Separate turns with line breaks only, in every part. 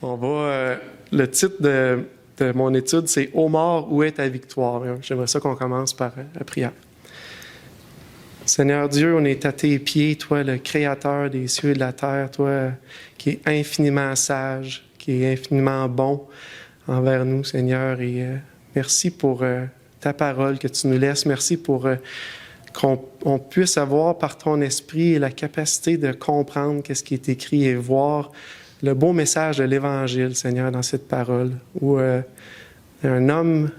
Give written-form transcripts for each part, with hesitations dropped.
Le titre de mon étude, c'est « Ô mort, où est ta victoire? » J'aimerais ça qu'on commence par la prière. Seigneur Dieu, on est à tes pieds, toi, le Créateur des cieux et de la terre, toi qui es infiniment sage, qui est infiniment bon envers nous, Seigneur. Et merci pour ta parole que tu nous laisses. Merci pour qu'on puisse avoir par ton esprit la capacité de comprendre qu'est-ce qui est écrit et voir le beau message de l'Évangile, Seigneur, dans cette parole, où un homme,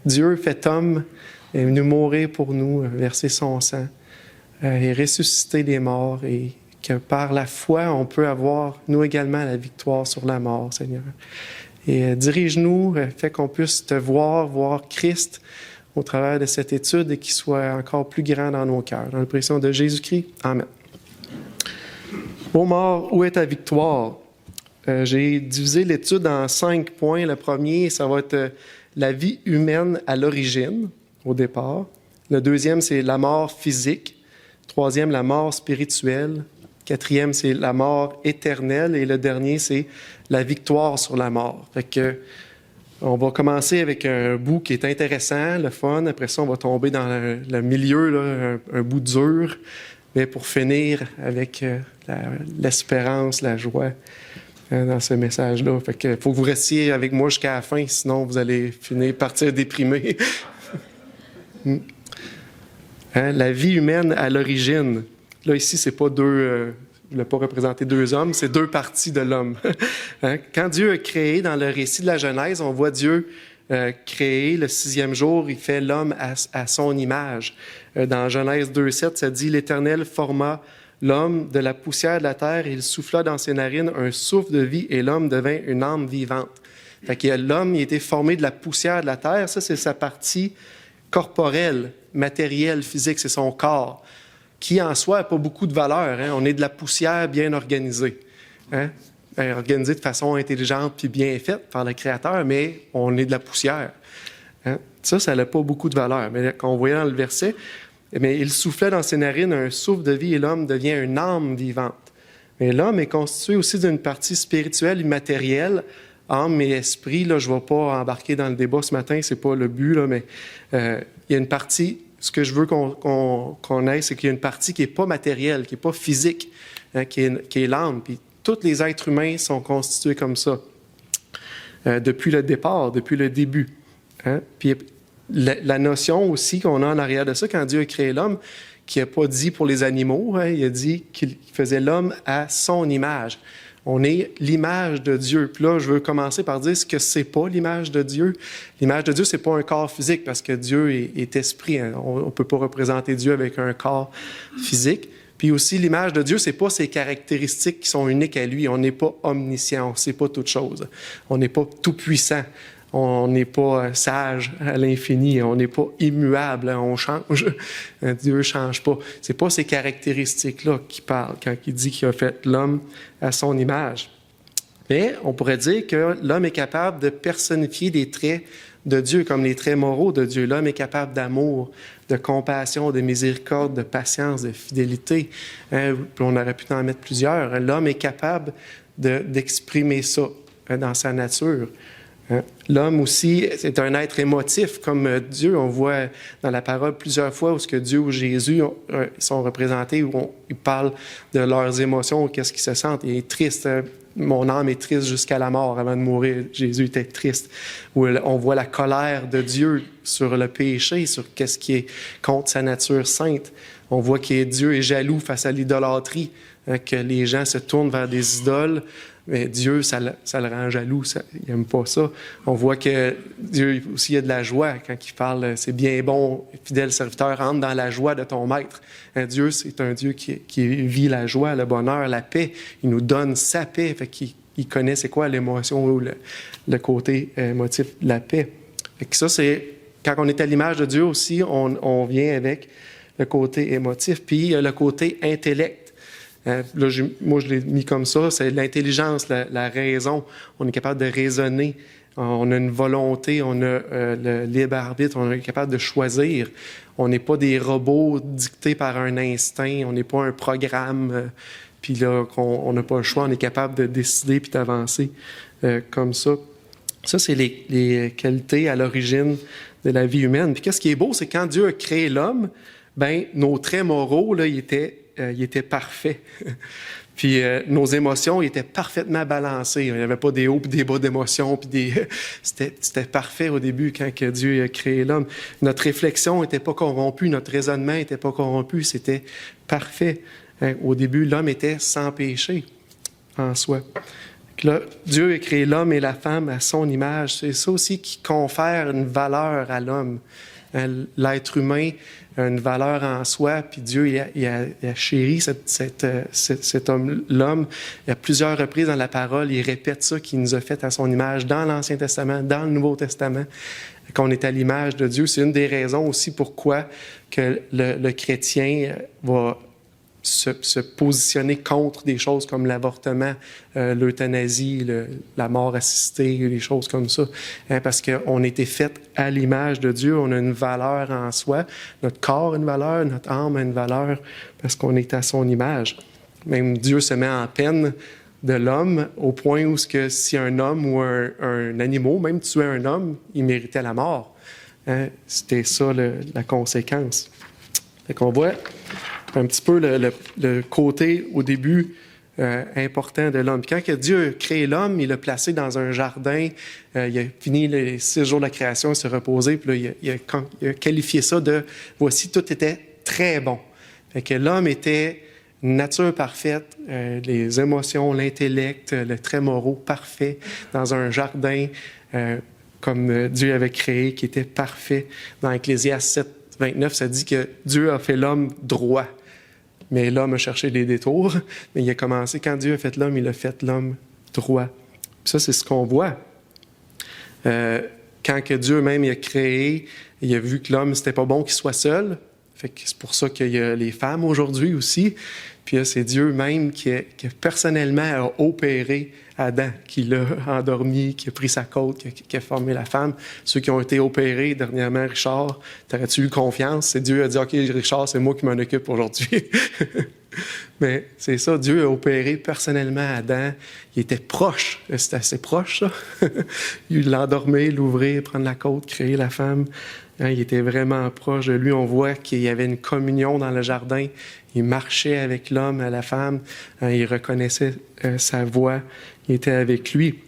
Dieu fait homme, est venu mourir pour nous, verser son sang, et ressusciter les morts, et que par la foi, on peut avoir, nous également, la victoire sur la mort, Seigneur. Et dirige-nous, fais qu'on puisse te voir Christ au travers de cette étude et qu'il soit encore plus grand dans nos cœurs. Dans la pression de Jésus-Christ. Amen. Ô mort, où est ta victoire? J'ai divisé l'étude en 5 points. Le premier, ça va être la vie humaine à l'origine, au départ. Le deuxième, c'est la mort physique. Troisième, la mort spirituelle. Quatrième, c'est la mort éternelle. Et le dernier, c'est la victoire sur la mort. Fait que, on va commencer avec un bout qui est intéressant, le fun. Après ça, on va tomber dans le milieu, là, un bout dur. Mais pour finir avec l'espérance, la joie dans ce message-là. Fait que faut que vous restiez avec moi jusqu'à la fin, sinon vous allez finir partir déprimé. La vie humaine à l'origine. Là, ici, c'est pas deux... je ne voulais pas représenter deux hommes, c'est deux parties de l'homme. Quand Dieu a créé, dans le récit de la Genèse, on voit Dieu créer le 6e jour, il fait l'homme à son image. Dans Genèse 2,7, ça dit « L'Éternel forma l'homme de la poussière de la terre, et il souffla dans ses narines un souffle de vie, et l'homme devint une âme vivante. » Fait que l'homme, il a été formé de la poussière de la terre, ça c'est sa partie corporelle, matérielle, physique, c'est son corps, qui en soi n'a pas beaucoup de valeur. On est de la poussière bien organisée. Organisée de façon intelligente puis bien faite par le Créateur, mais on est de la poussière. Ça n'a pas beaucoup de valeur. Mais quand on voyait dans le verset, mais il soufflait dans ses narines un souffle de vie et l'homme devient une âme vivante. Mais l'homme est constitué aussi d'une partie spirituelle, immatérielle, âme et esprit. Là, je ne vais pas embarquer dans le débat ce matin, ce n'est pas le but, là, mais il y a une partie, ce que je veux qu'on ait, c'est qu'il y a une partie qui n'est pas matérielle, qui n'est pas physique, qui est l'âme. Puis tous les êtres humains sont constitués comme ça, depuis le départ, depuis le début. Puis la notion aussi qu'on a en arrière de ça, quand Dieu a créé l'homme, qui n'a pas dit pour les animaux, il a dit qu'il faisait l'homme à son image. On est l'image de Dieu. Puis là, je veux commencer par dire ce que c'est pas l'image de Dieu. L'image de Dieu, c'est pas un corps physique, parce que Dieu est esprit. On ne peut pas représenter Dieu avec un corps physique. Puis aussi, l'image de Dieu, c'est pas ses caractéristiques qui sont uniques à lui. On n'est pas omniscient, on ne sait pas toute chose. On n'est pas tout puissant. On n'est pas sage à l'infini, on n'est pas immuable, on change. Dieu ne change pas. Ce n'est pas ces caractéristiques-là qu'il parle quand il dit qu'il a fait l'homme à son image. Mais on pourrait dire que l'homme est capable de personnifier des traits de Dieu, comme les traits moraux de Dieu. L'homme est capable d'amour, de compassion, de miséricorde, de patience, de fidélité. On aurait pu en mettre plusieurs. L'homme est capable d'exprimer ça dans sa nature. L'homme aussi est un être émotif comme Dieu. On voit dans la parole plusieurs fois où ce que Dieu ou Jésus sont représentés, où ils parlent de leurs émotions, qu'est-ce qu'ils se sentent. Il est triste. Mon âme est triste jusqu'à la mort. Avant de mourir, Jésus était triste. Où on voit la colère de Dieu sur le péché, sur qu'est-ce qui est contre sa nature sainte. On voit que Dieu est jaloux face à l'idolâtrie, que les gens se tournent vers des idoles. Mais Dieu, ça le rend jaloux, il n'aime pas ça. On voit que Dieu aussi a de la joie quand il parle « c'est bien bon, fidèle serviteur, entre dans la joie de ton maître ». Dieu, c'est un Dieu qui vit la joie, le bonheur, la paix. Il nous donne sa paix, fait qu'il connaît c'est quoi l'émotion ou le côté émotif de la paix. Fait que ça, c'est quand on est à l'image de Dieu aussi, on vient avec le côté émotif. Puis il y a le côté intellect. Là, moi, je l'ai mis comme ça, c'est l'intelligence, la raison. On est capable de raisonner, on a une volonté, on a le libre arbitre, on est capable de choisir. On n'est pas des robots dictés par un instinct, on n'est pas un programme puis là, qu'on n'a pas le choix, on est capable de décider puis d'avancer comme ça. Ça, c'est les qualités à l'origine de la vie humaine. Puis qu'est-ce qui est beau, c'est quand Dieu a créé l'homme, ben nos traits moraux, là, ils étaient parfaits. Puis nos émotions étaient parfaitement balancées. Il n'y avait pas des hauts et des bas d'émotions. Puis c'était parfait au début quand que Dieu a créé l'homme. Notre réflexion n'était pas corrompue, notre raisonnement n'était pas corrompu, c'était parfait. Au début, l'homme était sans péché en soi. Là, Dieu a créé l'homme et la femme à son image. C'est ça aussi qui confère une valeur à l'homme. L'être humain a une valeur en soi, puis Dieu il a chéri cet homme, l'homme. Il y a plusieurs reprises dans la parole, il répète ça, qu'il nous a fait à son image, dans l'Ancien Testament, dans le Nouveau Testament, qu'on est à l'image de Dieu. C'est une des raisons aussi pourquoi que le chrétien va se positionner contre des choses comme l'avortement, l'euthanasie, la mort assistée, des choses comme ça. Parce qu'on a été fait à l'image de Dieu, on a une valeur en soi, notre corps a une valeur, notre âme a une valeur, parce qu'on est à son image. Même Dieu se met en peine de l'homme au point où si un homme ou un animal, même tuer un homme, il méritait la mort. C'était ça la conséquence. Fait qu'on voit un petit peu le côté, au début, important de l'homme. Quand que Dieu a créé l'homme, il l'a placé dans un jardin. Il a fini les 6 jours de la création, il s'est reposé, puis là, il a qualifié ça de « voici, tout était très bon ». Fait que l'homme était une nature parfaite, les émotions, l'intellect, le trait moraux parfait, dans un jardin comme Dieu avait créé, qui était parfait. Dans Ecclésiaste 7, 29, ça dit que Dieu a fait l'homme droit. Mais l'homme a cherché des détours. Mais il a commencé, quand Dieu a fait l'homme, il a fait l'homme droit. Puis ça, c'est ce qu'on voit. Quand que Dieu même il a créé, il a vu que l'homme, c'était pas bon qu'il soit seul. Fait que c'est pour ça qu'il y a les femmes aujourd'hui aussi. Puis là, c'est Dieu même qui personnellement a opéré Adam, qui l'a endormi, qui a pris sa côte, qui a formé la femme. Ceux qui ont été opérés dernièrement, Richard, t'aurais-tu eu confiance? C'est Dieu a dit, OK, Richard, c'est moi qui m'en occupe aujourd'hui. Mais c'est ça, Dieu a opéré personnellement Adam. Il était proche, c'était assez proche, ça. Il l'endormait, l'ouvrait, prendre la côte, créer la femme. Il était vraiment proche de lui. On voit qu'il y avait une communion dans le jardin. Il marchait avec l'homme, la femme. Il reconnaissait sa voix. Il était avec lui.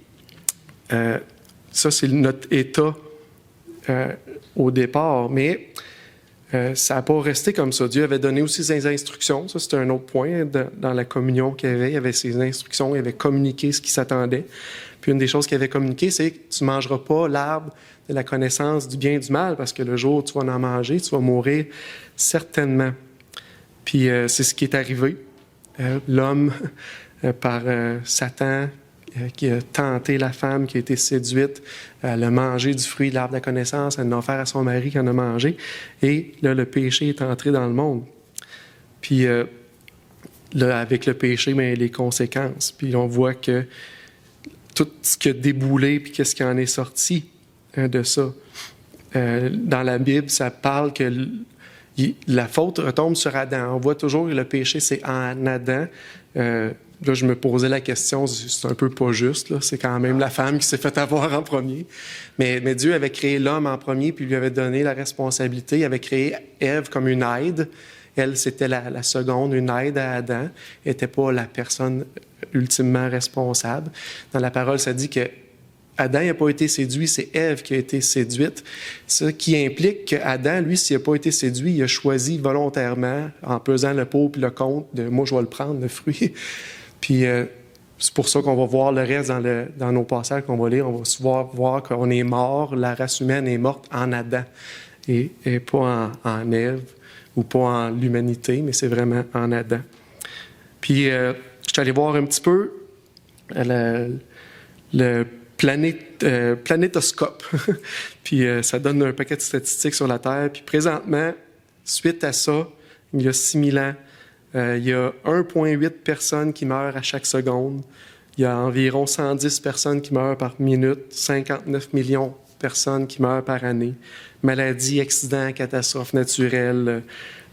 Ça, c'est notre état au départ. Mais ça n'a pas resté comme ça. Dieu avait donné aussi ses instructions. Ça, c'était un autre point dans la communion qu'il y avait. Il y avait ses instructions. Il avait communiqué ce qui s'attendait. Puis une des choses qu'il avait communiqué, c'est que tu ne mangeras pas l'arbre de la connaissance du bien et du mal, parce que le jour où tu vas en manger, tu vas mourir certainement. Puis c'est ce qui est arrivé. L'homme, par Satan, qui a tenté la femme, qui a été séduite, elle a mangé du fruit de l'arbre de la connaissance, elle l'a offert à son mari qui en a mangé, et là, le péché est entré dans le monde. Puis là, avec le péché, bien, les conséquences. Puis on voit que tout ce qui a déboulé, puis qu'est-ce qui en est sorti de ça. Dans la Bible, ça parle que la faute retombe sur Adam. On voit toujours que le péché, c'est en Adam. Là, je me posais la question, c'est un peu pas juste, là. C'est quand même la femme qui s'est fait avoir en premier. Mais Dieu avait créé l'homme en premier, puis lui avait donné la responsabilité. Il avait créé Ève comme une aide. Elle, c'était la seconde, une aide à Adam. Elle n'était pas la personne ultimement responsable. Dans la parole, ça dit que Adam n'a pas été séduit, c'est Ève qui a été séduite. Ce qui implique qu'Adam, lui, s'il n'a pas été séduit, il a choisi volontairement, en pesant le pour puis le contre, de « moi, je vais le prendre, le fruit ». Puis c'est pour ça qu'on va voir le reste dans nos passages qu'on va lire. On va voir qu'on est mort, la race humaine est morte en Adam et pas en Ève ou pas en l'humanité, mais c'est vraiment en Adam. Puis je suis allé voir un petit peu le planétoscope. Puis ça donne un paquet de statistiques sur la Terre. Puis présentement, suite à ça, il y a 6000 ans, il y a 1,8 personnes qui meurent à chaque seconde. Il y a environ 110 personnes qui meurent par minute, 59 millions de personnes qui meurent par année. Maladies, accidents, catastrophes naturelles,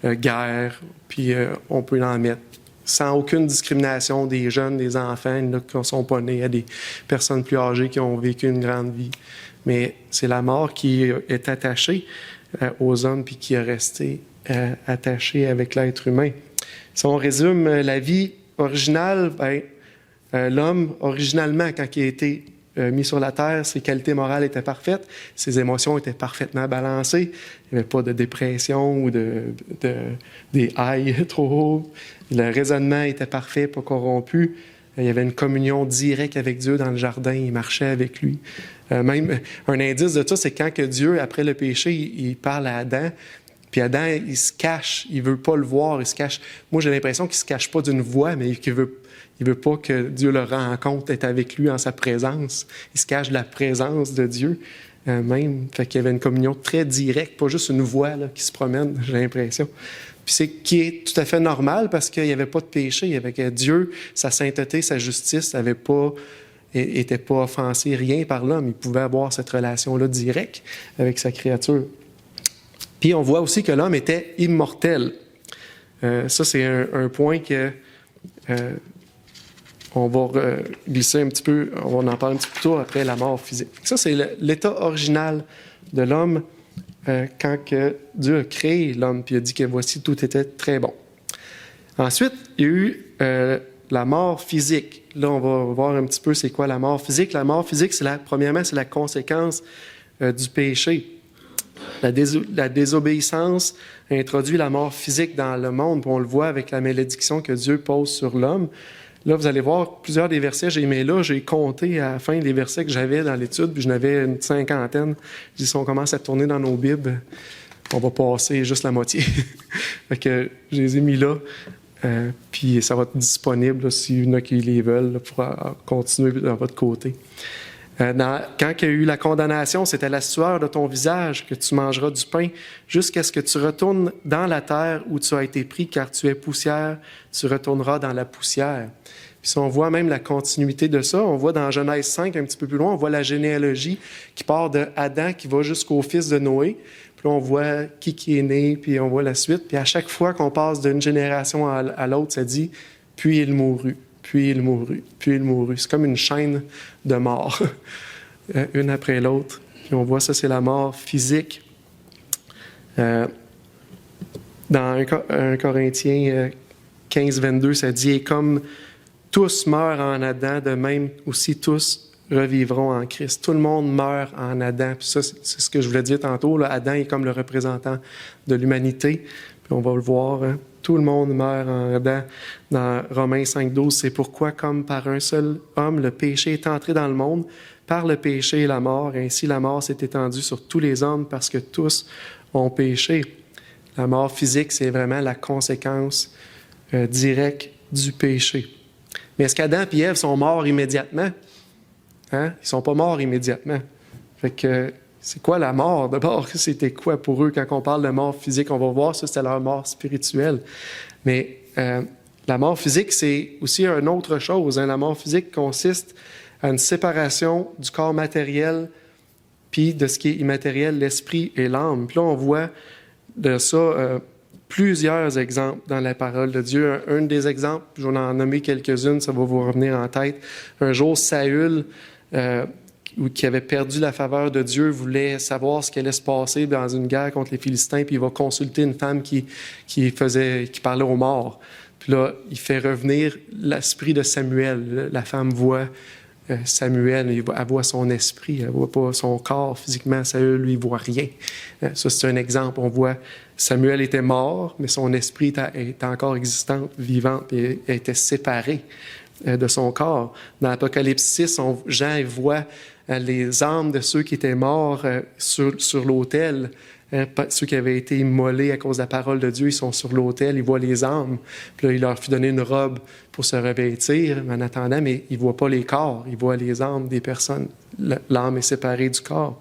guerres, puis on peut en mettre. sans aucune discrimination des jeunes, des enfants là, qui ne sont pas nés, à des personnes plus âgées qui ont vécu une grande vie. Mais c'est la mort qui est attachée aux hommes puis qui est restée attachée avec l'être humain. Si on résume la vie originale, l'homme, originalement, quand il a été mis sur la terre, ses qualités morales étaient parfaites, ses émotions étaient parfaitement balancées, il n'y avait pas de dépression ou des highs trop hauts, le raisonnement était parfait, pas corrompu, il y avait une communion directe avec Dieu dans le jardin, il marchait avec lui. Même un indice de ça, c'est quand que Dieu, après le péché, il parle à Adam, puis Adam, il se cache, il veut pas le voir, il se cache. Moi, j'ai l'impression qu'il se cache pas d'une voix, mais qu'il veut pas que Dieu le rencontre, être avec lui en sa présence. Il se cache de la présence de Dieu même. Fait qu'il y avait une communion très directe, pas juste une voix là, qui se promène, j'ai l'impression. Puis c'est qui est tout à fait normal parce qu'il n'y avait pas de péché. Il y avait que Dieu, sa sainteté, sa justice n'était pas offensé rien par l'homme. Il pouvait avoir cette relation-là directe avec sa créature. Puis on voit aussi que l'homme était immortel. Ça, c'est un point que on va glisser un petit peu, on va en parler un petit peu plus tôt après la mort physique. Ça, c'est l'état original de l'homme quand que Dieu a créé l'homme, puis il a dit que voici, tout était très bon. Ensuite, il y a eu la mort physique. Là, on va voir un petit peu c'est quoi la mort physique. La mort physique, premièrement, c'est la conséquence du péché. La désobéissance a introduit la mort physique dans le monde. On le voit avec la malédiction que Dieu pose sur l'homme. Là, vous allez voir plusieurs des versets. J'ai compté à la fin les versets que j'avais dans l'étude, puis j'en avais une cinquantaine. Je dis, si on commence à tourner dans nos Bibles, on va passer juste la moitié. Fait que je les ai mis là. Puis ça va être disponible s'il y en a qui les veulent là, pour continuer dans votre côté. Quand il y a eu la condamnation, c'était la sueur de ton visage que tu mangeras du pain jusqu'à ce que tu retournes dans la terre où tu as été pris, car tu es poussière, tu retourneras dans la poussière. Puis si on voit même la continuité de ça, on voit dans Genèse 5, un petit peu plus loin, on voit la généalogie qui part de Adam, qui va jusqu'au fils de Noé. Puis là, on voit qui est né, puis on voit la suite. Puis à chaque fois qu'on passe d'une génération à l'autre, ça dit « puis il mourut ». Puis il mourut, puis il mourut. C'est comme une chaîne de mort, une après l'autre. Puis on voit ça, c'est la mort physique. Dans 1 Corinthiens 15, 22, ça dit « Et comme tous meurent en Adam, de même aussi tous revivront en Christ. » Tout le monde meurt en Adam. Puis ça, c'est ce que je voulais dire tantôt. Là. Adam est comme le représentant de l'humanité. Puis on va le voir, hein. Tout le monde meurt en Adam. Dans Romains 5, 12, c'est pourquoi, comme par un seul homme, le péché est entré dans le monde, par le péché et la mort, ainsi la mort s'est étendue sur tous les hommes parce que tous ont péché. La mort physique, c'est vraiment la conséquence directe du péché. Mais est-ce qu'Adam et Ève sont morts immédiatement? Hein? Ils ne sont pas morts immédiatement. Fait que c'est quoi la mort? D'abord, c'était quoi pour eux? Quand on parle de mort physique, on va voir ça, c'était leur mort spirituelle. Mais la mort physique, c'est aussi une autre chose. Hein? La mort physique consiste à une séparation du corps matériel puis de ce qui est immatériel, l'esprit et l'âme. Puis là, on voit de ça plusieurs exemples dans la parole de Dieu. Un des exemples, j'en ai nommé quelques-unes, ça va vous revenir en tête. Un jour, Saül, qui avait perdu la faveur de Dieu, voulait savoir ce qui allait se passer dans une guerre contre les Philistins, puis il va consulter une femme qui parlait aux morts. Puis là, il fait revenir l'esprit de Samuel. La femme voit Samuel, elle voit son esprit, elle ne voit pas son corps physiquement. Saül, lui, il ne voit rien. Ça, c'est un exemple. On voit Samuel était mort, mais son esprit était encore existant, vivant, et était séparé de son corps. Dans l'Apocalypse 6, Jean voit les âmes de ceux qui étaient morts sur l'autel. Ceux qui avaient été immolés à cause de la parole de Dieu, ils sont sur l'autel, ils voient les âmes. Puis là, il leur fut donné une robe pour se revêtir en attendant, mais ils ne voient pas les corps, ils voient les âmes des personnes. L'âme est séparée du corps.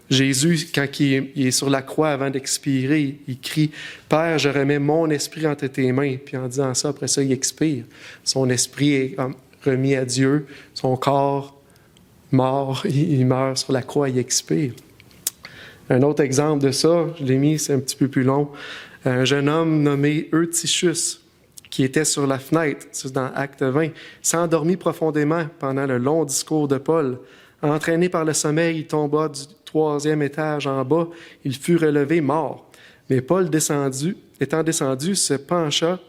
Jésus, quand il est sur la croix avant d'expirer, il crie « Père, je remets mon esprit entre tes mains. » Puis en disant ça, après ça, il expire. Son esprit est remis à Dieu, son corps mort, il meurt sur la croix, il expire. Un autre exemple de ça, je l'ai mis, c'est un petit peu plus long. Un jeune homme nommé Eutychus, qui était sur la fenêtre, c'est dans Acte 20, s'endormit profondément pendant le long discours de Paul. Entraîné par le sommeil, il tomba du 3e étage en bas. Il fut relevé mort. Mais Paul, étant descendu, se pencha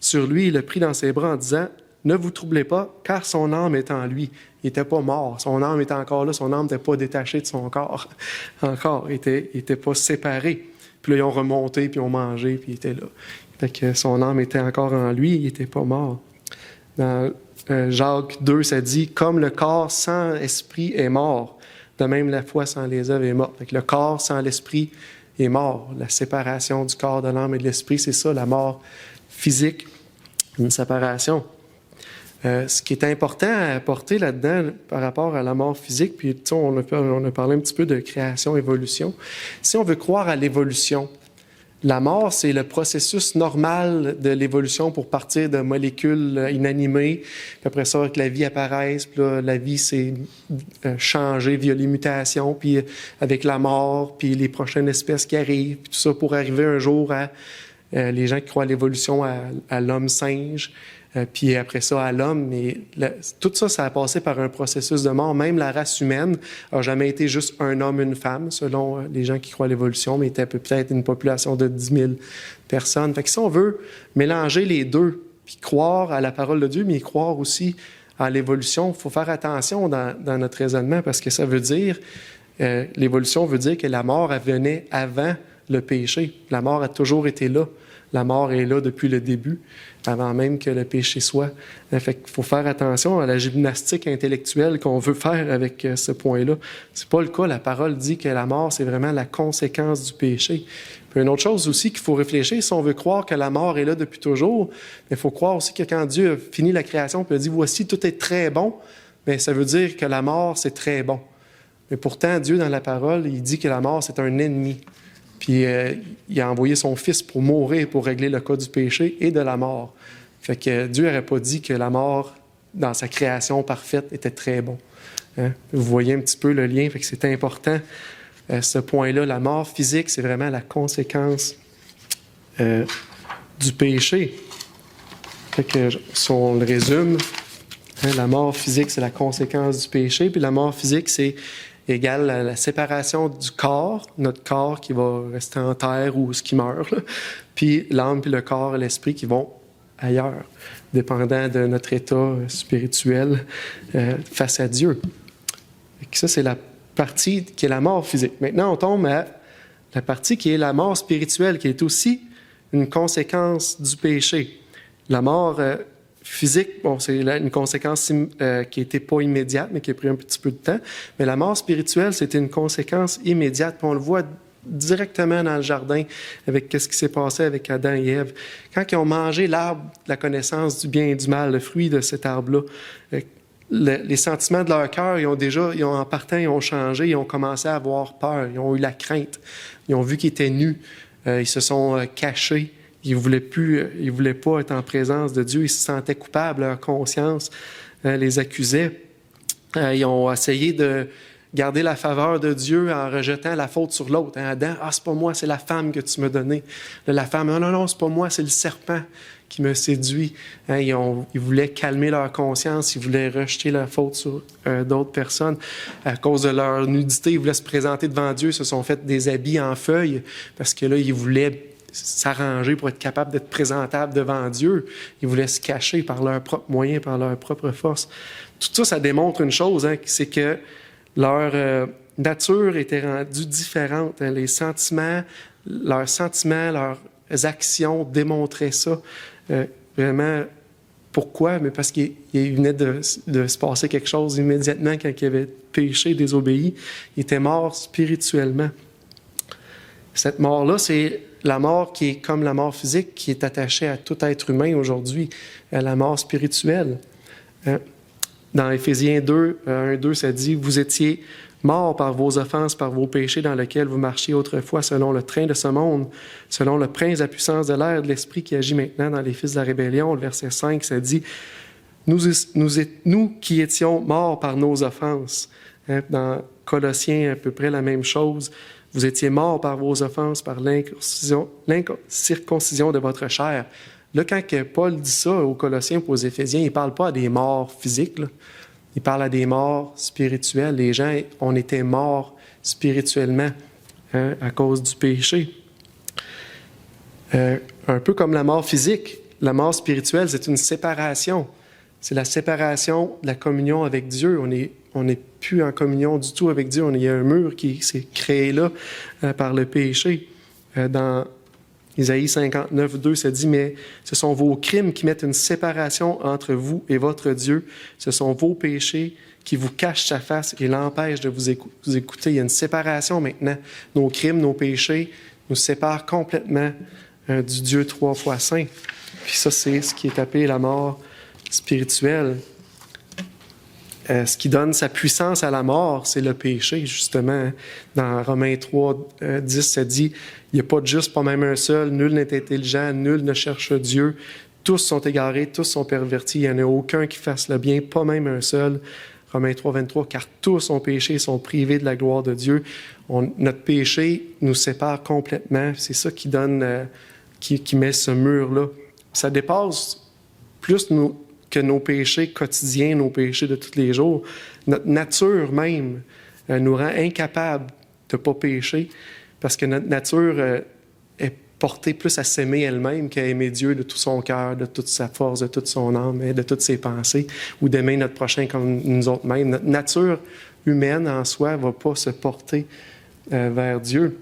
sur lui et le prit dans ses bras en disant « Ne vous troublez pas, car son âme est en lui. » Il n'était pas mort. Son âme était encore là. Son âme n'était pas détachée de son corps. Encore. Il n'était pas séparé. Puis là, ils ont remonté, puis ils ont mangé, puis il était là. Fait que son âme était encore en lui. Il n'était pas mort. Dans Jacques 2, ça dit « Comme le corps sans esprit est mort, de même la foi sans les œuvres est morte. » Fait que le corps sans l'esprit est mort. La séparation du corps, de l'âme et de l'esprit, c'est ça, la mort physique, une séparation. Ce qui est important à apporter là-dedans par rapport à la mort physique, puis on a parlé un petit peu de création, évolution. Si on veut croire à l'évolution, la mort, c'est le processus normal de l'évolution pour partir de molécules inanimées, puis après ça, que la vie apparaisse, puis là, la vie s'est changée via les mutations, puis avec la mort, puis les prochaines espèces qui arrivent, puis tout ça pour arriver un jour à les gens qui croient à l'évolution, à l'homme-singe, puis après ça, à l'homme. Mais tout ça, ça a passé par un processus de mort. Même la race humaine n'a jamais été juste un homme, une femme, selon les gens qui croient à l'évolution, mais était peut-être une population de 10 000 personnes. Fait que si on veut mélanger les deux, puis croire à la parole de Dieu, mais croire aussi à l'évolution, il faut faire attention dans notre raisonnement, parce que ça veut dire, l'évolution veut dire que la mort, elle venait avant le péché. La mort a toujours été là. La mort est là depuis le début, avant même que le péché soit. Fait qu'il faut faire attention à la gymnastique intellectuelle qu'on veut faire avec ce point-là. C'est pas le cas. La parole dit que la mort, c'est vraiment la conséquence du péché. Puis une autre chose aussi qu'il faut réfléchir, si on veut croire que la mort est là depuis toujours, il faut croire aussi que quand Dieu a fini la création, puis a dit « Voici, tout est très bon », bien, ça veut dire que la mort, c'est très bon. Mais pourtant, Dieu, dans la parole, il dit que la mort, c'est un ennemi. Puis il a envoyé son Fils pour mourir, pour régler le cas du péché et de la mort. Fait que Dieu n'aurait pas dit que la mort, dans sa création parfaite, était très bon. Hein? Vous voyez un petit peu le lien, fait que c'est important, ce point-là. La mort physique, c'est vraiment la conséquence du péché. Fait que si on le résume, hein, la mort physique, c'est la conséquence du péché, puis la mort physique, c'est égale à la séparation du corps, notre corps qui va rester en terre ou ce qui meurt, là, puis l'âme, puis le corps et l'esprit qui vont ailleurs, dépendant de notre état spirituel face à Dieu. Et ça, c'est la partie qui est la mort physique. Maintenant, on tombe à la partie qui est la mort spirituelle, qui est aussi une conséquence du péché. La mort physique, bon, c'est une conséquence qui n'était pas immédiate, mais qui a pris un petit peu de temps. Mais la mort spirituelle, c'était une conséquence immédiate. Puis on le voit directement dans le jardin avec ce qui s'est passé avec Adam et Ève. Quand ils ont mangé l'arbre de la connaissance du bien et du mal, le fruit de cet arbre-là, les sentiments de leur cœur, en partant, ils ont changé, ils ont commencé à avoir peur, ils ont eu la crainte, ils ont vu qu'ils étaient nus, ils se sont cachés. Ils ne voulaient pas être en présence de Dieu. Ils se sentaient coupables. Leur conscience les accusait. Ils ont essayé de garder la faveur de Dieu en rejetant la faute sur l'autre. Hein? Adam, « Ah, c'est pas moi, c'est la femme que tu m'as donnée. » La femme, « Non, c'est pas moi, c'est le serpent qui me séduit. Hein? » Ils voulaient calmer leur conscience. Ils voulaient rejeter la faute sur d'autres personnes. À cause de leur nudité, ils voulaient se présenter devant Dieu. Ils se sont fait des habits en feuilles parce que là, ils voulaient s'arranger pour être capable d'être présentable devant Dieu. Ils voulaient se cacher par leurs propres moyens, par leur propre force. Tout ça, ça démontre une chose, hein, c'est que leur nature était rendue différente. Hein. Les sentiments, leurs actions démontraient ça. Vraiment, pourquoi? Mais parce qu'il venait de se passer quelque chose immédiatement quand il avait péché, désobéi. Il était mort spirituellement. Cette mort-là, c'est la mort qui est comme la mort physique, qui est attachée à tout être humain aujourd'hui, à la mort spirituelle. Dans Éphésiens 2, 1-2, ça dit « Vous étiez morts par vos offenses, par vos péchés dans lesquels vous marchiez autrefois selon le train de ce monde, selon le prince de la puissance de l'air, de l'esprit qui agit maintenant dans les fils de la rébellion. » Le verset 5, ça dit « Nous qui étions morts par nos offenses. » Dans Colossiens, à peu près la même chose. Vous étiez morts par vos offenses, par l'incirconcision de votre chair. Là, quand que Paul dit ça aux Colossiens et aux Éphésiens, il ne parle pas à des morts physiques, là. Il parle à des morts spirituelles. Les gens, on était morts spirituellement à cause du péché. Un peu comme la mort physique, la mort spirituelle, c'est une séparation. C'est la séparation de la communion avec Dieu. On n'est plus en communion du tout avec Dieu. Il y a un mur qui s'est créé là par le péché. Dans Isaïe 59, 2, ça dit « Mais ce sont vos crimes qui mettent une séparation entre vous et votre Dieu. Ce sont vos péchés qui vous cachent sa face et l'empêchent de vous écouter. » Il y a une séparation maintenant. Nos crimes, nos péchés nous séparent complètement du Dieu 3 fois saint. Puis ça, c'est ce qui est appelé la mort spirituelle. Ce qui donne sa puissance à la mort, c'est le péché, justement. Dans Romains 3, 10, ça dit « Il n'y a pas de juste, pas même un seul. Nul n'est intelligent, nul ne cherche Dieu. Tous sont égarés, tous sont pervertis. Il n'y en a aucun qui fasse le bien, pas même un seul. » Romains 3, 23, « Car tous ont péché et sont privés de la gloire de Dieu. » Notre péché nous sépare complètement. C'est ça qui donne, qui met ce mur-là. Ça dépasse plus que nos péchés quotidiens, nos péchés de tous les jours. Notre nature même nous rend incapables de ne pas pécher parce que notre nature est portée plus à s'aimer elle-même qu'à aimer Dieu de tout son cœur, de toute sa force, de toute son âme et de toutes ses pensées, ou d'aimer notre prochain comme nous autres mêmes. Notre nature humaine en soi ne va pas se porter vers Dieu.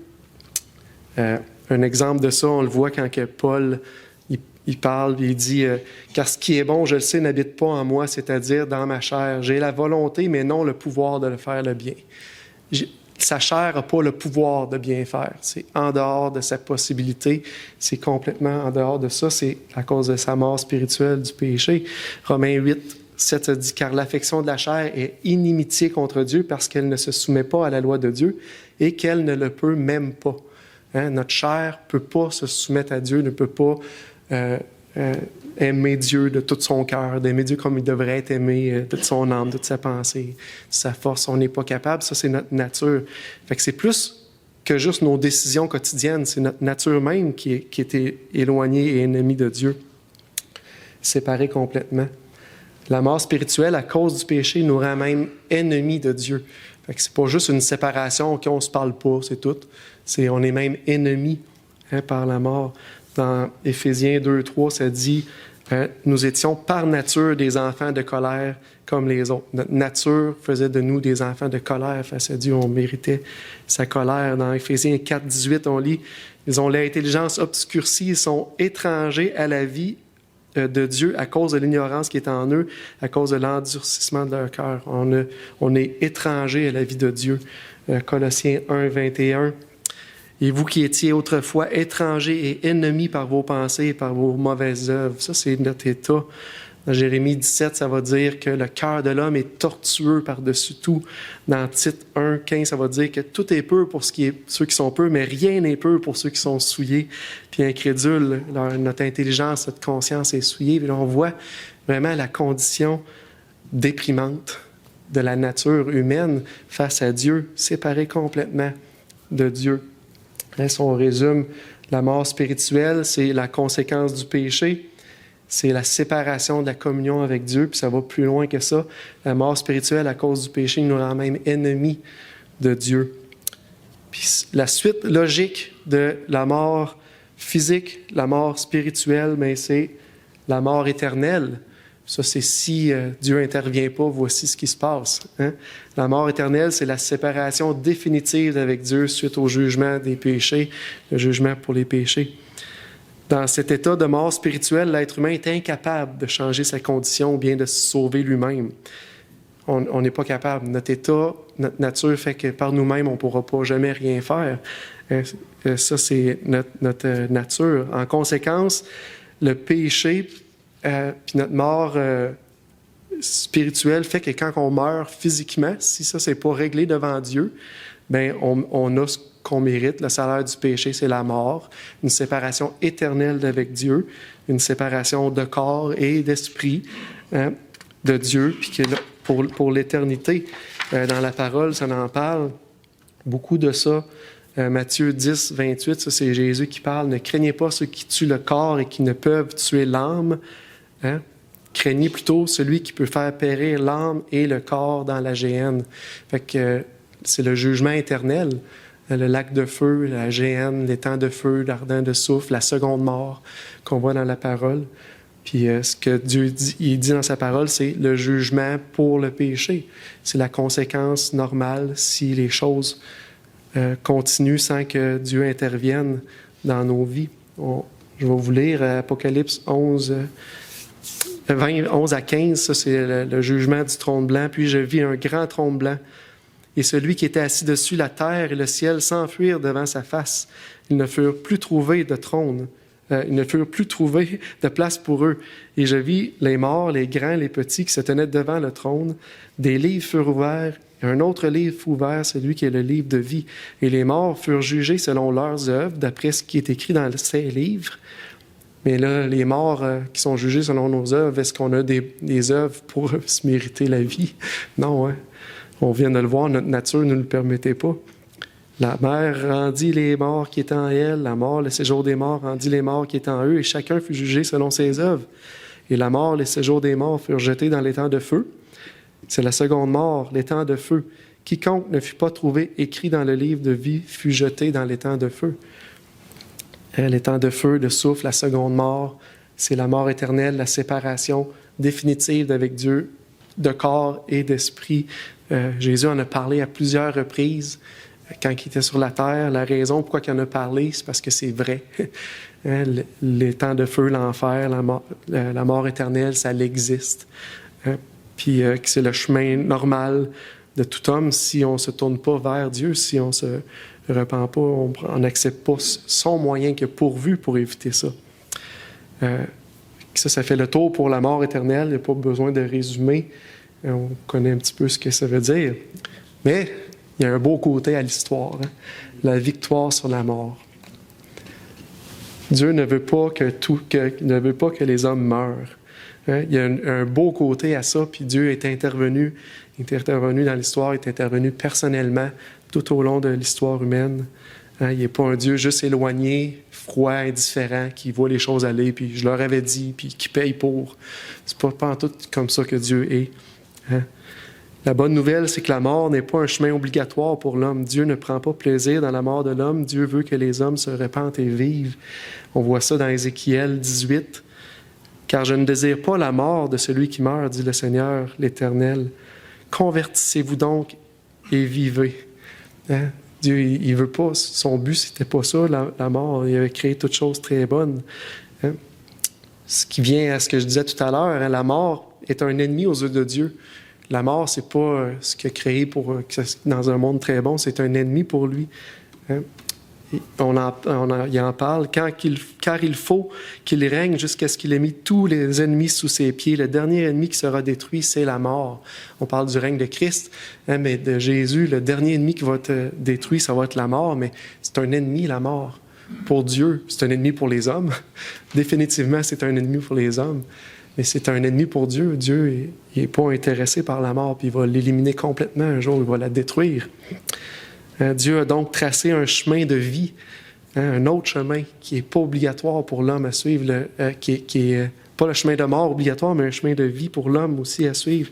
Un exemple de ça, on le voit quand que Paul il parle, il dit « Car ce qui est bon, je le sais, n'habite pas en moi, c'est-à-dire dans ma chair. J'ai la volonté, mais non le pouvoir de le faire le bien. » Sa chair n'a pas le pouvoir de bien faire. C'est en dehors de sa possibilité. C'est complètement en dehors de ça. C'est à cause de sa mort spirituelle du péché. Romains 8, 7 ça dit « Car l'affection de la chair est inimitié contre Dieu parce qu'elle ne se soumet pas à la loi de Dieu et qu'elle ne le peut même pas. » Notre chair ne peut pas se soumettre à Dieu, ne peut pas aimer Dieu de tout son cœur, d'aimer Dieu comme il devrait être aimé, de toute son âme, de toute sa pensée, de sa force. On n'est pas capable. Ça, c'est notre nature. Fait que c'est plus que juste nos décisions quotidiennes. C'est notre nature même qui est éloignée et ennemie de Dieu, séparée complètement. La mort spirituelle, à cause du péché, nous rend même ennemis de Dieu. Fait que c'est pas juste une séparation, qu'on ne se parle pas, c'est tout. On est même ennemis par la mort. Dans Éphésiens 2, 3, ça dit « Nous étions par nature des enfants de colère comme les autres. » Notre nature faisait de nous des enfants de colère face à Dieu. On méritait sa colère. Dans Éphésiens 4, 18, on lit « Ils ont l'intelligence obscurcie, ils sont étrangers à la vie de Dieu à cause de l'ignorance qui est en eux, à cause de l'endurcissement de leur cœur. » On est étrangers à la vie de Dieu. Colossiens 1, 21. Et vous qui étiez autrefois étrangers et ennemis par vos pensées et par vos mauvaises œuvres. Ça, c'est notre état. Dans Jérémie 17, ça va dire que le cœur de l'homme est tortueux par-dessus tout. Dans Tite 1, 15, ça va dire que tout est peu pour ceux qui sont peu, mais rien n'est peu pour ceux qui sont souillés puis incrédules. Notre intelligence, notre conscience est souillée. Puis là, on voit vraiment la condition déprimante de la nature humaine face à Dieu, séparée complètement de Dieu. Si on résume, la mort spirituelle, c'est la conséquence du péché, c'est la séparation de la communion avec Dieu, puis ça va plus loin que ça. La mort spirituelle, à cause du péché, nous rend même ennemis de Dieu. Puis la suite logique de la mort physique, la mort spirituelle, mais c'est la mort éternelle. Ça, c'est si Dieu n'intervient pas, voici ce qui se passe. La mort éternelle, c'est la séparation définitive avec Dieu suite au jugement des péchés, le jugement pour les péchés. Dans cet état de mort spirituelle, l'être humain est incapable de changer sa condition ou bien de se sauver lui-même. On n'est pas capable. Notre état, notre nature fait que par nous-mêmes, on ne pourra pas jamais rien faire. Ça, c'est notre nature. En conséquence, le péché puis notre mort spirituelle fait que quand on meurt physiquement, si ça, c'est pas réglé devant Dieu, bien, on a ce qu'on mérite. Le salaire du péché, c'est la mort, une séparation éternelle d'avec Dieu, une séparation de corps et d'esprit de Dieu, puis que pour l'éternité. Dans la parole, ça en parle beaucoup de ça. Matthieu 10, 28, ça c'est Jésus qui parle. « Ne craignez pas ceux qui tuent le corps et qui ne peuvent tuer l'âme. Hein? Craignez plutôt celui qui peut faire périr l'âme et le corps dans la géhenne. » Fait que c'est le jugement éternel. Le lac de feu, la géhenne, l'étang de feu, l'ardent de soufre, la seconde mort qu'on voit dans la parole. Puis ce que Dieu dit, il dit dans sa parole, c'est le jugement pour le péché. C'est la conséquence normale si les choses continuent sans que Dieu intervienne dans nos vies. Je vais vous lire Apocalypse 11 à 15, ça c'est le jugement du trône blanc. « Puis je vis un grand trône blanc, et celui qui était assis dessus, la terre et le ciel s'enfuirent devant sa face. Ils ne furent plus trouvés de trône. Ils ne furent plus trouvés de place pour eux. Et je vis les morts, les grands, les petits, qui se tenaient devant le trône. Des livres furent ouverts, et un autre livre fut ouvert, celui qui est le livre de vie. Et les morts furent jugés selon leurs œuvres, d'après ce qui est écrit dans ces livres. » Mais là, les morts qui sont jugés selon nos œuvres, est-ce qu'on a des œuvres pour se mériter la vie? Non, hein? On vient de le voir, notre nature ne nous le permettait pas. La mer rendit les morts qui étaient en elle, la mort, le séjour des morts rendit les morts qui étaient en eux, et chacun fut jugé selon ses œuvres. Et la mort, les séjours des morts furent jetés dans l'étang de feu. C'est la seconde mort, l'étang de feu. Quiconque ne fut pas trouvé écrit dans le livre de vie fut jeté dans l'étang de feu. L'étang de feu, de souffle, la seconde mort, c'est la mort éternelle, la séparation définitive d'avec Dieu, de corps et d'esprit. Jésus en a parlé à plusieurs reprises quand il était sur la terre. La raison pourquoi il en a parlé, c'est parce que c'est vrai. Les temps de feu, l'enfer, la mort éternelle, ça existe. Puis que c'est le chemin normal de tout homme si on ne se tourne pas vers Dieu, si on ne se repent pas, on n'accepte pas son moyen qui est pourvu pour éviter ça. Ça fait le tour pour la mort éternelle. Il n'y a pas besoin de résumer. On connaît un petit peu ce que ça veut dire. Mais il y a un beau côté à l'histoire, hein? La victoire sur la mort. Dieu ne veut pas que les hommes meurent. Hein? Il y a un beau côté à ça, puis Dieu est intervenu dans l'histoire, est intervenu personnellement tout au long de l'histoire humaine. Hein? Il n'est pas un Dieu juste éloigné, froid, indifférent, qui voit les choses aller, puis je leur avais dit, puis qui paye pour. C'est pas en tout comme ça que Dieu est. Hein? La bonne nouvelle, c'est que la mort n'est pas un chemin obligatoire pour l'homme. Dieu ne prend pas plaisir dans la mort de l'homme. Dieu veut que les hommes se repentent et vivent. On voit ça dans Ézéchiel 18. « Car je ne désire pas la mort de celui qui meurt, dit le Seigneur, l'Éternel. Convertissez-vous donc et vivez. » Hein? Dieu, il veut pas, son but, c'était pas ça, la mort. Il avait créé toutes choses très bonnes. Hein? Ce qui vient à ce que je disais tout à l'heure, hein, la mort est un ennemi aux yeux de Dieu. La mort, c'est pas ce qu'il a créé dans un monde très bon, c'est un ennemi pour lui. Hein? Il en parle, car il faut qu'il règne jusqu'à ce qu'il ait mis tous les ennemis sous ses pieds. Le dernier ennemi qui sera détruit, c'est la mort. On parle du règne de Christ, hein, mais de Jésus, le dernier ennemi qui va être détruit, ça va être la mort, mais c'est un ennemi, la mort. Pour Dieu, c'est un ennemi pour les hommes. Définitivement, c'est un ennemi pour les hommes. Mais c'est un ennemi pour Dieu. Dieu n'est pas intéressé par la mort, puis il va l'éliminer complètement un jour, il va la détruire. Dieu a donc tracé un chemin de vie, un autre chemin qui n'est pas obligatoire pour l'homme à suivre, qui est pas le chemin de mort obligatoire, mais un chemin de vie pour l'homme aussi à suivre.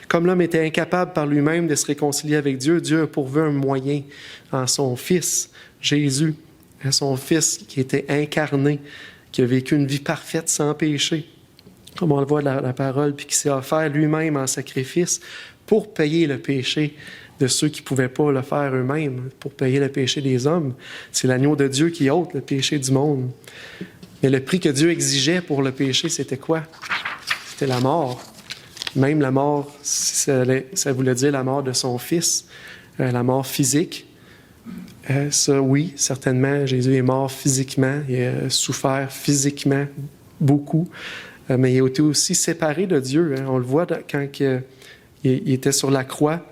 Comme l'homme était incapable par lui-même de se réconcilier avec Dieu, Dieu a pourvu un moyen en son Fils, Jésus, son Fils qui était incarné, qui a vécu une vie parfaite sans péché, comme on le voit dans la parole, puis qui s'est offert lui-même en sacrifice pour payer le péché de ceux qui ne pouvaient pas le faire eux-mêmes, pour payer le péché des hommes. C'est l'agneau de Dieu qui ôte le péché du monde. Mais le prix que Dieu exigeait pour le péché, c'était quoi? C'était la mort. Même la mort, ça voulait dire la mort de son Fils, la mort physique. Ça, oui, certainement, Jésus est mort physiquement, il a souffert physiquement beaucoup, mais il a été aussi séparé de Dieu. Hein. On le voit quand il était sur la croix,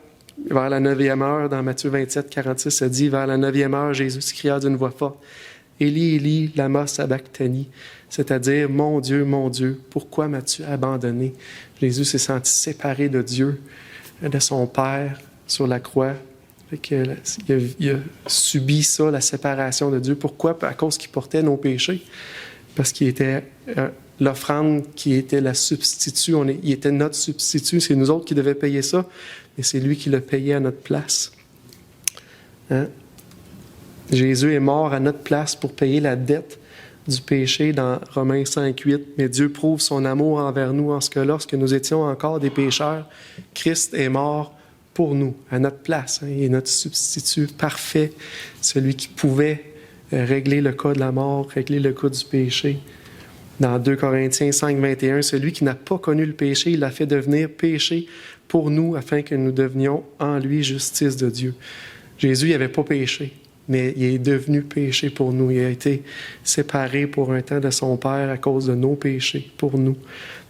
vers la 9e heure, dans Matthieu 27, 46, ça dit, vers la 9e heure, Jésus s'écria d'une voix forte, « Élie, Élie, lama sabachthani », c'est-à-dire, mon Dieu, pourquoi m'as-tu abandonné? » Jésus s'est senti séparé de Dieu, de son Père, sur la croix, Fait que, il a subi ça, la séparation de Dieu. Pourquoi? À cause qu'il portait nos péchés. Parce qu'il était l'offrande qui était la substitut. Il était notre substitut. C'est nous autres qui devions payer ça, mais c'est lui qui l'a payé à notre place. Hein? Jésus est mort à notre place pour payer la dette du péché dans Romains 5,8. Mais Dieu prouve son amour envers nous en ce que lorsque nous étions encore des pécheurs, Christ est mort pour nous, à notre place. Hein? Il est notre substitut parfait, celui qui pouvait régler le cas de la mort, régler le cas du péché. Dans 2 Corinthiens 5,21, celui qui n'a pas connu le péché, il l'a fait devenir péché pour nous, afin que nous devenions en lui justice de Dieu. Jésus n'avait pas péché, mais il est devenu péché pour nous. Il a été séparé pour un temps de son Père à cause de nos péchés, pour nous.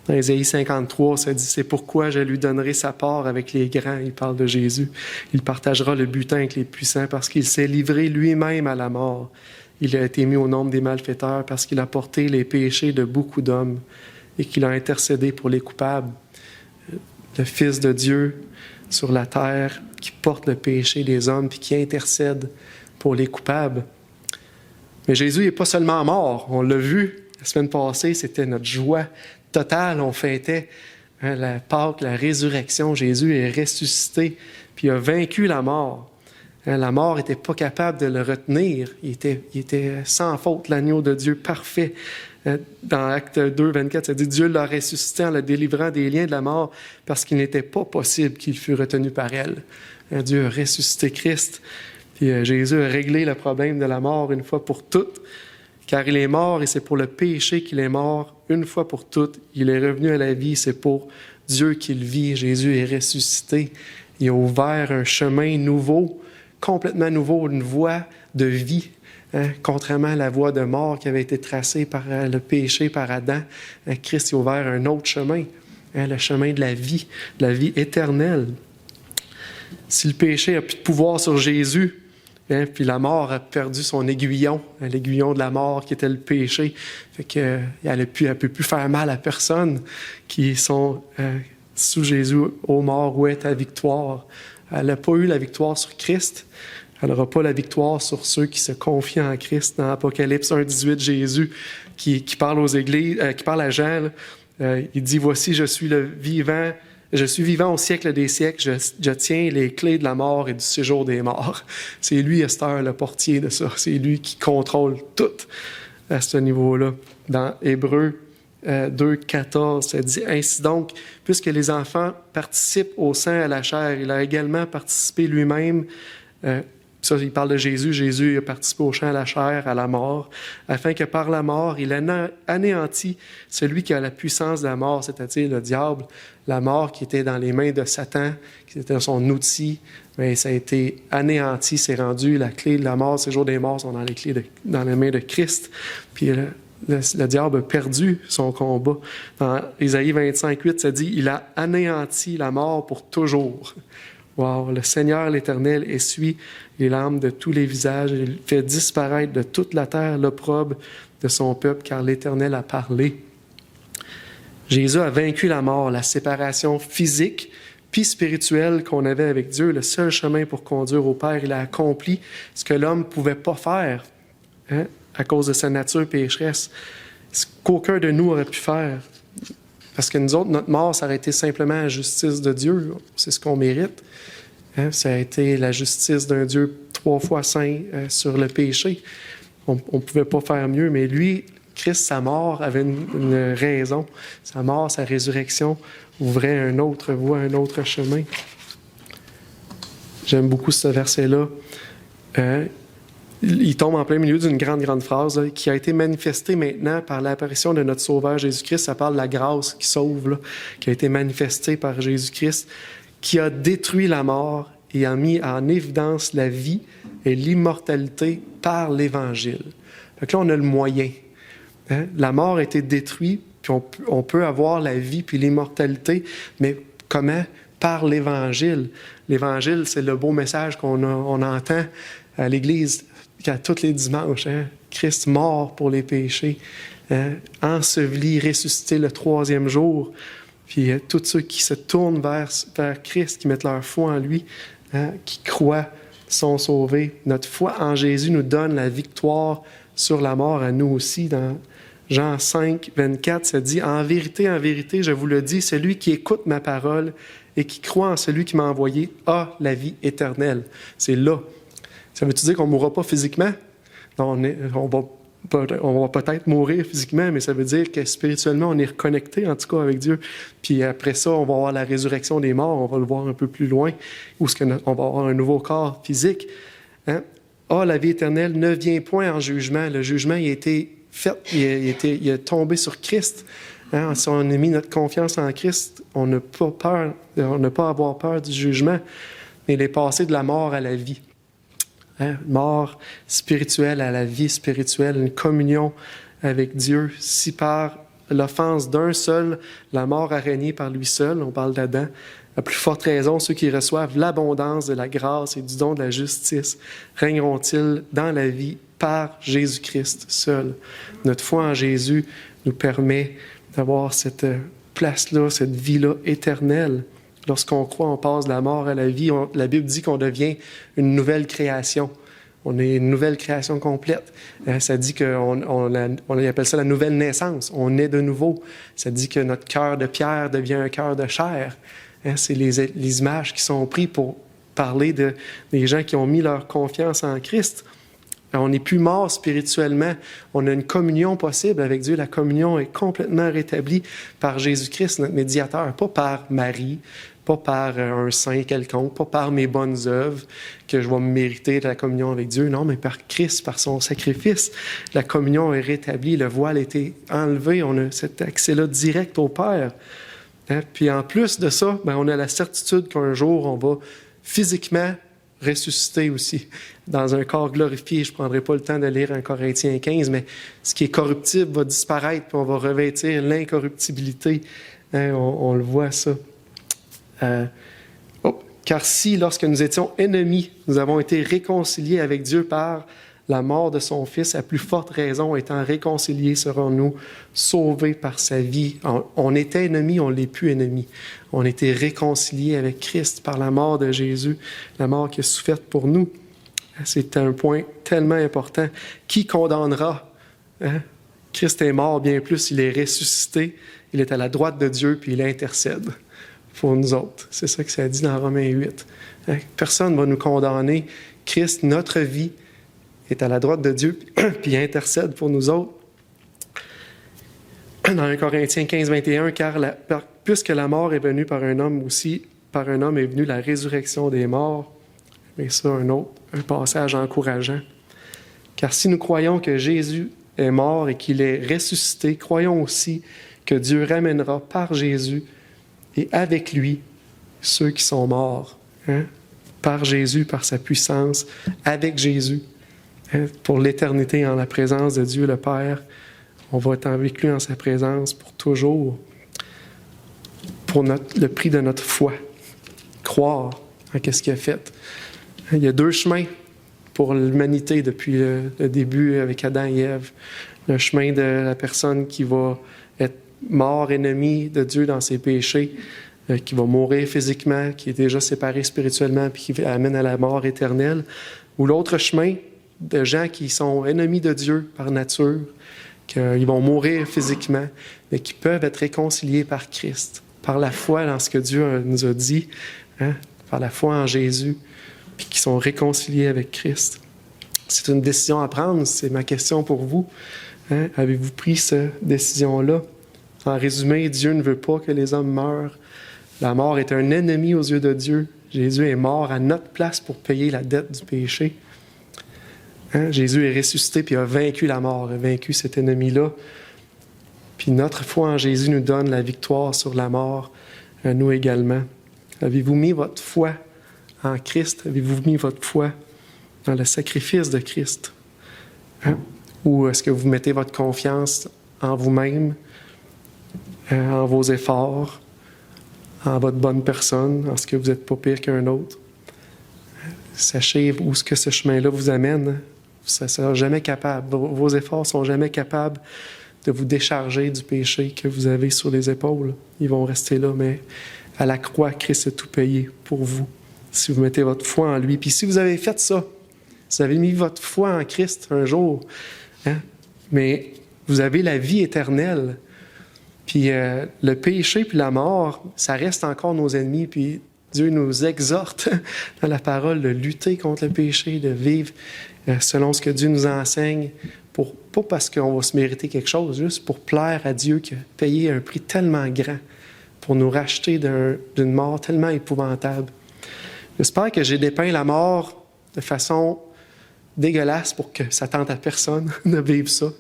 Dans Ésaïe 53, ça dit « C'est pourquoi je lui donnerai sa part avec les grands. » Il parle de Jésus. Il partagera le butin avec les puissants parce qu'il s'est livré lui-même à la mort. Il a été mis au nombre des malfaiteurs parce qu'il a porté les péchés de beaucoup d'hommes et qu'il a intercédé pour les coupables. Le Fils de Dieu sur la terre qui porte le péché des hommes puis qui intercède pour les coupables. Mais Jésus n'est pas seulement mort. On l'a vu la semaine passée, c'était notre joie totale. On fêtait la Pâque, la résurrection. Jésus est ressuscité puis il a vaincu la mort. La mort n'était pas capable de le retenir. Il était sans faute, l'agneau de Dieu parfait. Dans Acte 2, 24, ça dit « Dieu l'a ressuscité en le délivrant des liens de la mort parce qu'il n'était pas possible qu'il fût retenu par elle. » Dieu a ressuscité Christ. Puis Jésus a réglé le problème de la mort une fois pour toutes, car il est mort et c'est pour le péché qu'il est mort une fois pour toutes. Il est revenu à la vie, c'est pour Dieu qu'il vit. Jésus est ressuscité. Il a ouvert un chemin nouveau, complètement nouveau, une voie de vie, hein, contrairement à la voie de mort qui avait été tracée par le péché, par Adam. Christ a ouvert un autre chemin, hein, le chemin de la vie éternelle. Si le péché n'a plus de pouvoir sur Jésus, hein, puis la mort a perdu son aiguillon, hein, l'aiguillon de la mort qui était le péché, fait qu'elle ne peut plus faire mal à personne qui sont sous Jésus, ô mort, où est ta victoire? Elle n'a pas eu la victoire sur Christ. Elle n'aura pas la victoire sur ceux qui se confient en Christ. Dans Apocalypse 1,18, Jésus qui parle aux églises, qui parle à Jean, il dit « Voici, je suis vivant au siècle des siècles, je tiens les clés de la mort et du séjour des morts. » C'est lui, Esther, le portier de ça. C'est lui qui contrôle tout à ce niveau-là. Dans Hébreux 2,14, ça dit « Ainsi donc, puisque les enfants participent au sang et à la chair, il a également participé lui-même. » Ça, il parle de Jésus. Jésus a participé au sang, à la chair, à la mort, afin que par la mort, il anéantit celui qui a la puissance de la mort, c'est-à-dire le diable. La mort qui était dans les mains de Satan, qui était son outil, mais ça a été anéanti, c'est rendu la clé de la mort. Ces jours des morts sont dans les mains de Christ. Puis le diable a perdu son combat. Dans Ésaïe 25,8, ça dit « Il a anéanti la mort pour toujours. » Wow, le Seigneur, l'Éternel, essuie les larmes de tous les visages. Il fait disparaître de toute la terre l'opprobre de son peuple, car l'Éternel a parlé. Jésus a vaincu la mort, la séparation physique puis spirituelle qu'on avait avec Dieu. Le seul chemin pour conduire au Père, il a accompli ce que l'homme ne pouvait pas faire, hein, à cause de sa nature pécheresse, ce qu'aucun de nous aurait pu faire. Parce que nous autres, notre mort, ça aurait été simplement la justice de Dieu. C'est ce qu'on mérite. Hein? Ça a été la justice d'un Dieu 3 fois saint sur le péché. On ne pouvait pas faire mieux, mais lui, Christ, sa mort avait une raison. Sa mort, sa résurrection ouvrait une autre voie, un autre chemin. J'aime beaucoup ce verset-là. Il tombe en plein milieu d'une grande phrase là, qui a été manifestée maintenant par l'apparition de notre Sauveur Jésus-Christ. Ça parle de la grâce qui sauve, là, qui a été manifestée par Jésus-Christ, qui a détruit la mort et a mis en évidence la vie et l'immortalité par l'Évangile. Donc là, on a le moyen. Hein? La mort a été détruite, puis on peut avoir la vie puis l'immortalité, mais comment? Par l'Évangile. L'Évangile, c'est le beau message qu'on entend à l'Église tous les dimanches. Hein? Christ mort pour les péchés, hein? Enseveli, ressuscité le 3e jour. Puis tous ceux qui se tournent vers Christ, qui mettent leur foi en lui, hein? Qui croient sont sauvés. Notre foi en Jésus nous donne la victoire sur la mort à nous aussi. Dans Jean 5, 24, ça dit « En vérité, je vous le dis, celui qui écoute ma parole et qui croit en celui qui m'a envoyé a la vie éternelle. » C'est là. Ça veut-tu dire qu'on ne mourra pas physiquement? Non, on va peut-être mourir physiquement, mais ça veut dire que spirituellement, on est reconnecté, en tout cas, avec Dieu. Puis après ça, on va avoir la résurrection des morts, on va le voir un peu plus loin, où on va avoir un nouveau corps physique. Hein? Ah, la vie éternelle ne vient point en jugement. Le jugement, il a été fait, il a tombé sur Christ. Hein? Si on a mis notre confiance en Christ, on n'a pas peur, on n'a pas à avoir peur du jugement, mais il est passé de la mort à la vie. Hein? Mort spirituelle à la vie spirituelle, une communion avec Dieu. Si par l'offense d'un seul, la mort a régné par lui seul, on parle d'Adam, à plus forte raison, ceux qui reçoivent l'abondance de la grâce et du don de la justice régneront-ils dans la vie par Jésus-Christ seul. Notre foi en Jésus nous permet d'avoir cette place-là, cette vie-là éternelle. Lorsqu'on croit, on passe de la mort à la vie. La Bible dit qu'on devient une nouvelle création. On est une nouvelle création complète. Ça dit on appelle ça la nouvelle naissance. On est de nouveau. Ça dit que notre cœur de pierre devient un cœur de chair. C'est les images qui sont prises pour parler des gens qui ont mis leur confiance en Christ. On n'est plus mort spirituellement. On a une communion possible avec Dieu. La communion est complètement rétablie par Jésus-Christ, notre médiateur, pas par Marie, pas par un saint quelconque, pas par mes bonnes œuvres que je vais me mériter de la communion avec Dieu, non, mais par Christ, par son sacrifice. La communion est rétablie, le voile a été enlevé, on a cet accès-là direct au Père. Hein? Puis en plus de ça, on a la certitude qu'un jour, on va physiquement ressusciter aussi, dans un corps glorifié. Je ne prendrai pas le temps de lire 1 Corinthiens 15, mais ce qui est corruptible va disparaître, puis on va revêtir l'incorruptibilité. Hein, on le voit, ça. Car si, lorsque nous étions ennemis, nous avons été réconciliés avec Dieu par la mort de son Fils, à plus forte raison, étant réconciliés, serons-nous sauvés par sa vie. On était ennemis, on n'est plus ennemis. On était réconciliés avec Christ par la mort de Jésus, la mort qui est soufferte pour nous. C'est un point tellement important. Qui condamnera? Hein? Christ est mort, bien plus, il est ressuscité, il est à la droite de Dieu, puis il intercède pour nous autres. C'est ça que ça dit dans Romains 8. Hein? Personne ne va nous condamner. Christ, notre vie, est à la droite de Dieu, puis il intercède pour nous autres. Dans 1 Corinthiens 15, 21, puisque la mort est venue par un homme aussi, par un homme est venue la résurrection des morts. Mais ça, un passage encourageant. Car si nous croyons que Jésus est mort et qu'il est ressuscité, croyons aussi que Dieu ramènera par Jésus et avec lui ceux qui sont morts. Hein? Par Jésus, par sa puissance, avec Jésus. Pour l'éternité en la présence de Dieu le Père. On va être avec lui en sa présence pour toujours. Pour le prix de notre foi. Croire en ce qu'il a fait. Il y a deux chemins pour l'humanité depuis le début avec Adam et Ève. Le chemin de la personne qui va être mort, ennemi de Dieu dans ses péchés, qui va mourir physiquement, qui est déjà séparé spirituellement, puis qui amène à la mort éternelle. Ou l'autre chemin, de gens qui sont ennemis de Dieu par nature, qu'ils vont mourir physiquement, mais qui peuvent être réconciliés par Christ, par la foi dans ce que Dieu nous a dit, hein, par la foi en Jésus, puis qui sont réconciliés avec Christ. C'est une décision à prendre, c'est ma question pour vous. Hein? Avez-vous pris cette décision-là? En résumé, Dieu ne veut pas que les hommes meurent. La mort est un ennemi aux yeux de Dieu. Jésus est mort à notre place pour payer la dette du péché. Hein? Jésus est ressuscité puis a vaincu la mort, a vaincu cet ennemi-là. Puis notre foi en Jésus nous donne la victoire sur la mort, nous également. Avez-vous mis votre foi en Christ? Avez-vous mis votre foi dans le sacrifice de Christ? Hein? Ou est-ce que vous mettez votre confiance en vous-même, en vos efforts, en votre bonne personne, en ce que vous n'êtes pas pire qu'un autre? Sachez où ce que ce chemin-là vous amène. Ça ne sera jamais capable. Vos efforts ne sont jamais capables de vous décharger du péché que vous avez sur les épaules. Ils vont rester là, mais à la croix, Christ a tout payé pour vous. si vous mettez votre foi en lui. Puis si vous avez fait ça, vous avez mis votre foi en Christ un jour, hein, mais vous avez la vie éternelle. Puis le péché puis la mort, ça reste encore nos ennemis. Puis Dieu nous exhorte dans la parole de lutter contre le péché, de vivre selon ce que Dieu nous enseigne, pas parce qu'on va se mériter quelque chose, juste pour plaire à Dieu qui a payé un prix tellement grand pour nous racheter d'une mort tellement épouvantable. J'espère que j'ai dépeint la mort de façon dégueulasse pour que ça tente à personne de vivre ça.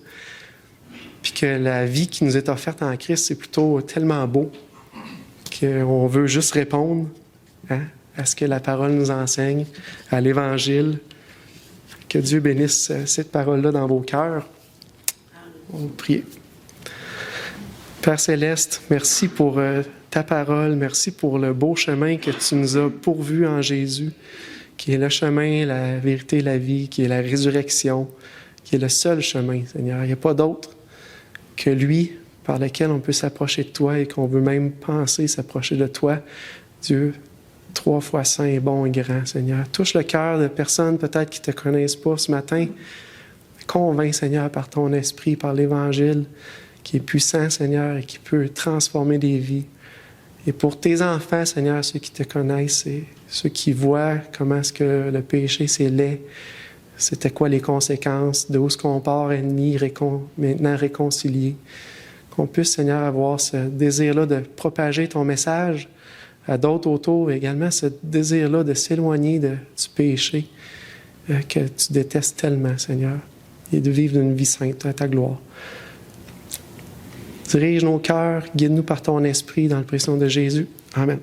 Puis que la vie qui nous est offerte en Christ, c'est plutôt tellement beau qu'on veut juste répondre, hein, à ce que la parole nous enseigne, à l'Évangile. Que Dieu bénisse cette parole-là dans vos cœurs. On va prier. Père Céleste, merci pour ta parole, merci pour le beau chemin que tu nous as pourvu en Jésus, qui est le chemin, la vérité, la vie, qui est la résurrection, qui est le seul chemin, Seigneur. Il n'y a pas d'autre que lui par lequel on peut s'approcher de toi et qu'on veut même penser s'approcher de toi. Dieu, 3 fois saint et bon et grand, Seigneur. Touche le cœur de personnes peut-être qui ne te connaissent pas ce matin. Convainc, Seigneur, par ton esprit, par l'Évangile, qui est puissant, Seigneur, et qui peut transformer des vies. Et pour tes enfants, Seigneur, ceux qui te connaissent et ceux qui voient comment est-ce que le péché, c'est laid, c'était quoi les conséquences, d'où est-ce qu'on part ennemi, maintenant réconcilié. Qu'on puisse, Seigneur, avoir ce désir-là de propager ton message à d'autres autour, et également ce désir-là de s'éloigner du péché que tu détestes tellement, Seigneur, et de vivre une vie sainte à ta gloire. Dirige nos cœurs, guide-nous par ton esprit dans le précieux nom de Jésus. Amen.